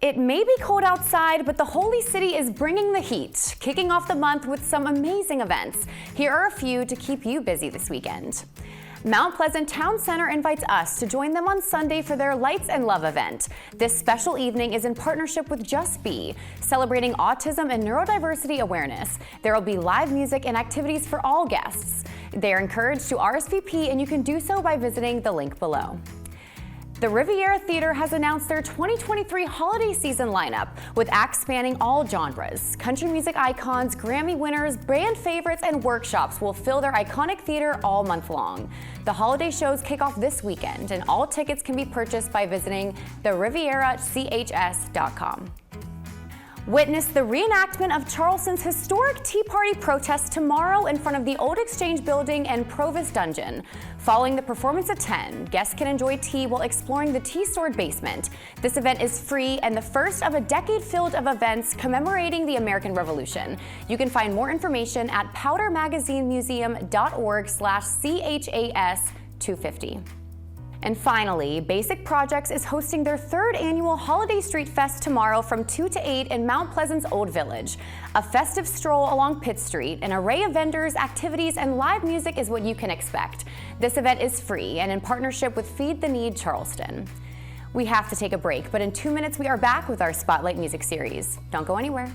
It may be cold outside, but the Holy City is bringing the heat, kicking off the month with some amazing events. Here are a few to keep you busy this weekend. Mount Pleasant Town Center invites us to join them on Sunday for their Lights and Love event. This special evening is in partnership with Just Be, celebrating autism and neurodiversity awareness. There will be live music and activities for all guests. They are encouraged to RSVP, and you can do so by visiting the link below. The Riviera Theater has announced their 2023 holiday season lineup, with acts spanning all genres. Country music icons, Grammy winners, band favorites, and workshops will fill their iconic theater all month long. The holiday shows kick off this weekend, and all tickets can be purchased by visiting therivierachs.com. Witness the reenactment of Charleston's historic Tea Party protest tomorrow in front of the Old Exchange Building and Provost Dungeon. Following the performance at 10, guests can enjoy tea while exploring the tea-stored basement. This event is free and the first of a decade filled of events commemorating the American Revolution. You can find more information at powdermagazinemuseum.org/CHAS250. And finally, Basic Projects is hosting their third annual Holiday Street Fest tomorrow from 2 to 8 in Mount Pleasant's Old Village. A festive stroll along Pitt Street, an array of vendors, activities, and live music is what you can expect. This event is free and in partnership with Feed the Need Charleston. We have to take a break, but in 2 minutes we are back with our Spotlight Music series. Don't go anywhere.